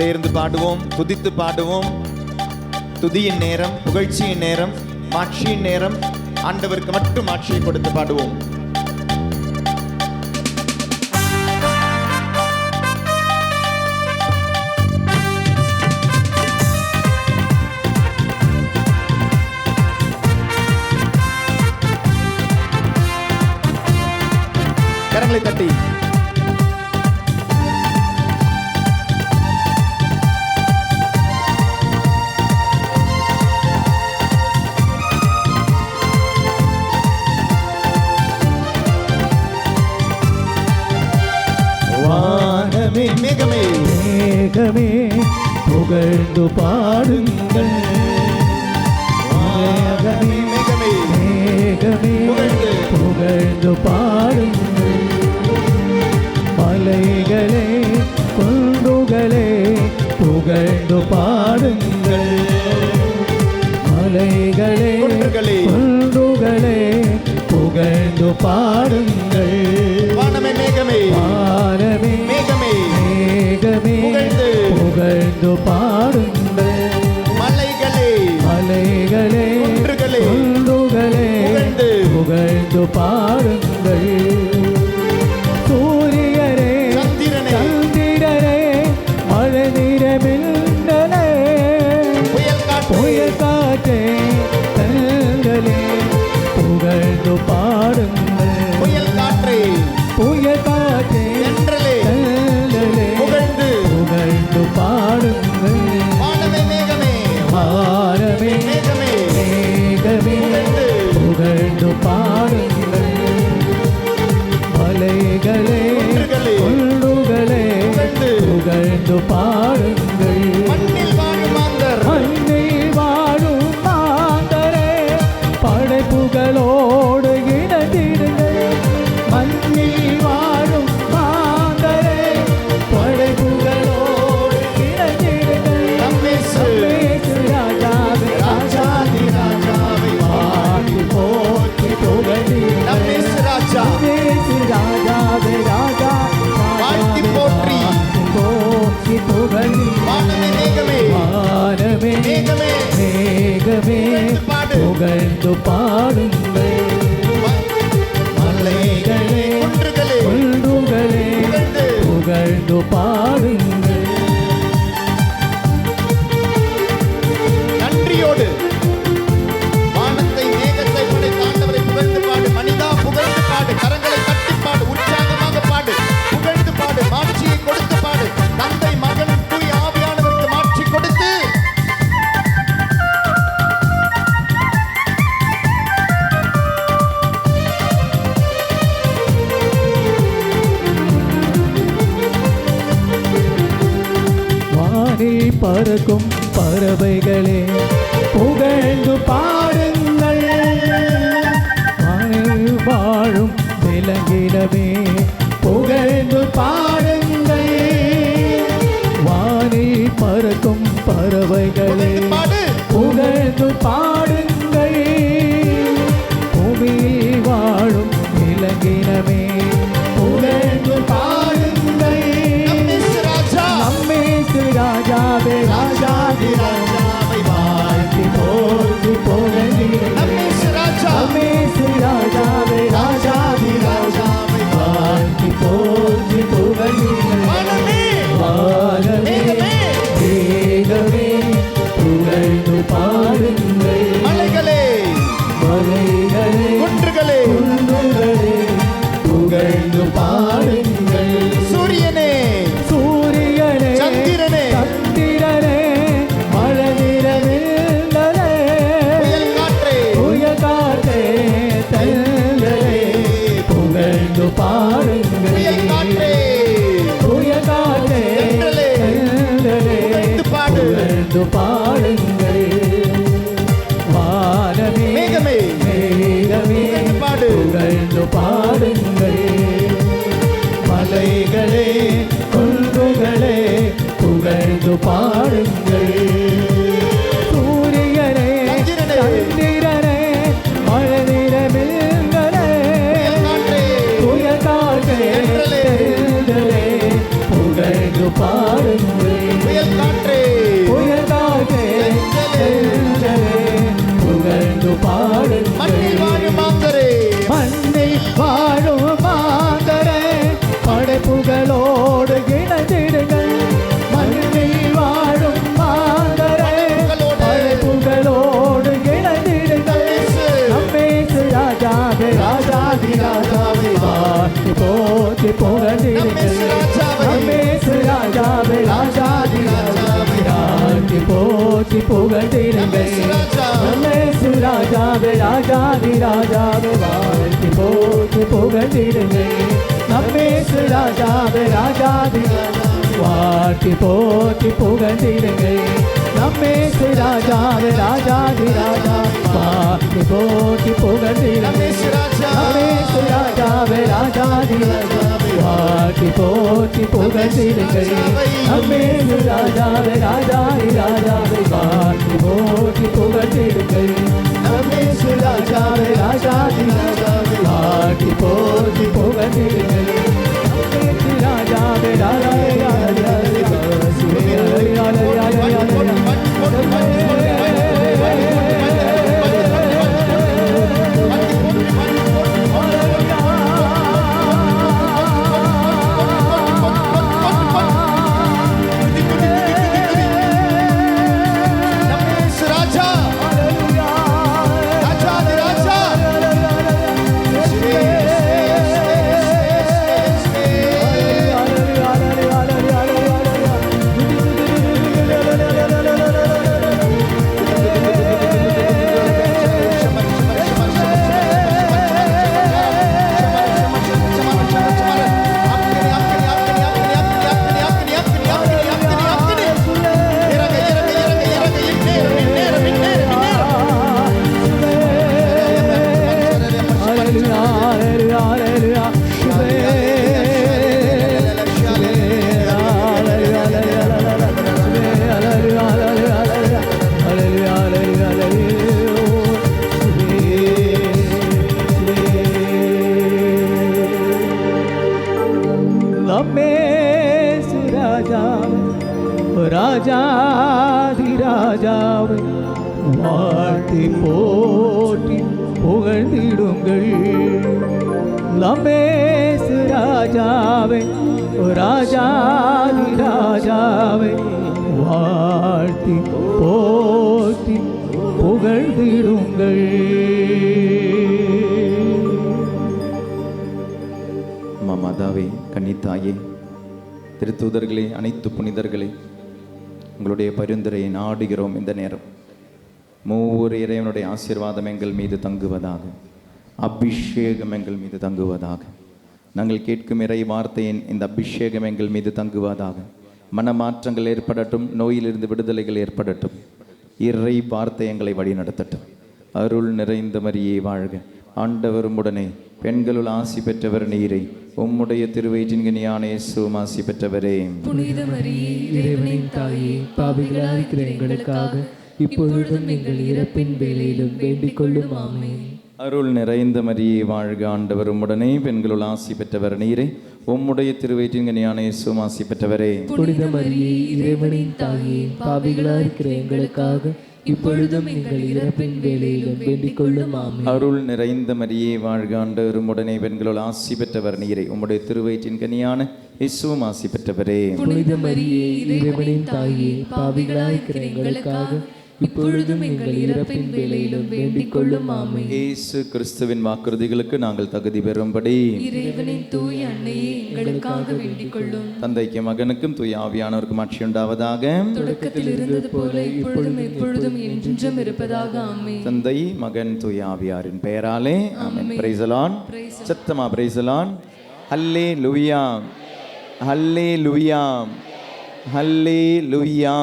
சேர்ந்து பாடுவோம், துதித்து பாடுவோம். துதியின் நேரம், புகழ்ச்சியின் நேரம், மாட்சியின் நேரம். ஆண்டவருக்கு மட்டும் மாட்சியை கொடுத்து பாடுவோம். கரங்களை தட்டி வானமே மேகமே மேகமே புகழ்ந்து பாடுங்கள். மேகமே மேகமே மேகமே புகழ்ந்து பாடுங்கள். மலைகளே குன்றுகளே புகழ்ந்து பாடுங்கள். மலைகளே குன்றுகளே குன்றுகளே புகழ்ந்து பாடுங்கள். வானமே மேகமே வானமே மேகமே மேகமே புகழ்ந்து பாடுங்கள். மலைகளே மலைகளே குன்றுகளே குன்றுகளே புகழ்ந்து பாடுங்கள். சூரியரே சந்திரனே சந்திரரே மழை நிறமின்னலே புயல் காற்றே தங்களே புகழ்ந்து பாடுங்கள். புயல் காற்றே புயல் காற்றே தென்றலே தங்களே புகழ்ந்து பாடுங்கள். வானமே மேகமே வானமே மேகமே மேகமே புகழ்ந்து பாடுங்கள். மலைகளே குன்றுகளே புகழ்ந்து பாடுங்கள். மண்ணில் வாழும் மாந்தர் மண்ணில் வாழும் மாந்தரே படைப்புகளோடு இணைந்திடுங்கள். மண்ணில் வாழும் மாந்தரே படைப்புகளோடு இணைந்திடுங்கள். நம்மேசு ராஜாவே ராஜாதி ராஜாவை பாடி போற்றி புகழ்ந்திடுங்கள். நம்மேசு ராஜா ராஜாவே ராஜா வாழ்த்தி போற்றி. போற்றி புகழ்ந்திடுங்கள். வானமே மேகமே வானமே மேகமே மேகமே பாடு. புகழ்ந்து பாடுங்கள். மலைகளே குன்றுகளே குன்றுகளே புகழ்ந்து பாடுங்கள். நன்றியோடு வானத்தை மேகத்தை படைத்த ஆண்டவரை புகழ்ந்து பாடு. மனிதா புகழ்ந்து பாடு, கரங்களை தட்டி பாடு, உற்சாகமாக பாடு, புகழ்ந்து பாடு, மாட்சியை கொடுத்து பாடு. தந்தை மகன் தூய் ஆவியானவருக்கு மாட்சி கொடுத்து வானில் பறக்கும் பறவைகளே புகழ்ந்து பாடுங்கள். வானில் வாழும் விலங்கிடமே புகழ்ந்து பாடுங்கள். வானில் பறக்கும் பறவைகளே பாடு. புகழ்ந்து பாடுங்கள். பூமியில் வாழும் விலங்கினமே புகழ்ந்து பாடுங்கள். நம்மேசு ராஜா நம்மேசு ராஜாவே ராஜாதி ராஜாவை வாழ்த்தி போற்றி புகழ்ந்திடுங்கள். நம்மேசு ராஜா நம்மேசு ராஜாவே ராஜாதி ராஜாவை வாழ்த்தி போற்றி புகழ்ந்திடுங்கள். வானமே வானமே மேகமே மேகமே புகழ்ந்து ராஜாவே ராஜாதி ராஜாவே வாழ்த்தி போற்றி புகழ்ந்திடுங்கள் நம்மேசு ராஜாவே ராஜாதி ராஜாவே வாழ்த்தி போற்றி புகழ்ந்திடுங்கள் நம்மேசு ராஜாவே ராஜாதி ராஜாவே வாழ்த்தி போற்றி புகழ்ந்திடுங்கள் நம்மேசு ராஜாவே ராஜாதி வாழ்த்தி போற்றி புகழ்ந்திடுங்கள் நம்மேசு ராஜாவே ராஜாதி ராஜா வாழ்த்தி போற்றி புகழ்ந்திடுங்கள் நம்மேசு ராஜாவே ராஜாதி ராஜா வாழ்த்தி போற்றி புகழ்ந்திடுங்கள் நம்மேசு ராஜாவே ராஜாதி ராஜாவை வாழ்த்தி போற்றி புகழ்ந்திடுங்கள் நம்மேசு ராஜாவே ராஜாதி ராஜாவை வாழ்த்தி போற்றி புகழ்ந்திடுங்கள் நம்மேசு ராஜாவே ராஜாதி ராஜாவை ராஜாதிராஜாவை வாழ்த்தி போற்றி புகழ்ந்திடுங்கள் நம்மேசு ராஜாவை ராஜாதிராஜாவை வாழ்த்தி போற்றி புகழ்ந்திடுங்கள். மாதாவே, கன்னித்தாயே, திருத்தூதர்களே, அனைத்து புனிதர்களே, உங்களுடைய பரிந்துரையை நாடுகிறோம். இந்த நேரம் மூவர் இறைவனுடைய ஆசீர்வாதம் எங்கள் மீது தங்குவதாக, அபிஷேகம் எங்கள் மீது தங்குவதாக. நாங்கள் கேட்கும் இறை வார்த்தையின் இந்த அபிஷேகம் எங்கள் மீது தங்குவதாக. மனமாற்றங்கள் ஏற்படட்டும், நோயிலிருந்து விடுதலைகள் ஏற்படட்டும். இறை வார்த்தை எங்களை வழிநடத்தட்டும். அருள் நிறைந்த மரியே வாழ்க, ஆண்டவரும் உடனே பெண்களுள் ஆசி பெற்றவர் நீரே, உம்முடைய திருவயிற்றின் கனியான இயேசுவும் ஆசி பெற்றவரே. புனித மரியே, இறைவனின் தாயே, பாவிகளாயிருக்கிற எங்களுக்காக இப்பொழுதும் எங்கள் இறப்பின் வேளையிலும் வேண்டிக் கொள்ளும். ஆமென். அருள் நிறைந்த மரியே வாழ்க, ஆண்டவரும் உடனே பெண்களுள் ஆசி பெற்றவர் நீரே, உம்முடைய திருவயிற்றின் கனியான இயேசுவும் ஆசி பெற்றவரே. புனித மரியே, இறைவனின் தாயே, பாவிகளாயிருக்கிற எங்களுக்காக இப்பொழுதும் எங்கள் இறப்பின் வேளையிலும் வேண்டிக் கொள்ளும். ஆமென். அருள் நிறைந்த மரியே வாழ்க, ஆண்டவரும் உடனே பெண்களுள் ஆசி பெற்றவர் நீரே, உம்முடைய திருவயிற்றின் கனியான இயேசுவும் ஆசி பெற்றவரே. புனித மரியே, இறைவனின் தாயே, பாவிகளாயிருக்கிற எங்களுக்காக இப்பொழுதும் எங்கள் இறப்பின் வேளையிலும் வேண்டிக் கொள்ளும். ஆமென். இயேசு கிறிஸ்துவின் வாக்குறுதிகளுக்கு நாங்கள் தகுதி பெறும்படி இறைவனின் தூய அன்னையே எங்களுக்காக வேண்டிக் கொள்ளும். தந்தைக்கும் மகனுக்கும் தூய ஆவியானவருக்கும் ஆட்சி உண்டாவதாக. தொடக்கத்தில் இருந்தது போல இப்பொழுதும் எப்பொழுதும் என்றென்றும் இருப்பதாக. ஆமென். தந்தை, மகன், தூய ஆவியாரின் பெயராலே ஆமென். Praise the Lord. சத்தமா பிரைஸ் தி லார்ட். ஹல்லேலூயா, ஹல்லேலூயா, ஹல்லேலூயா.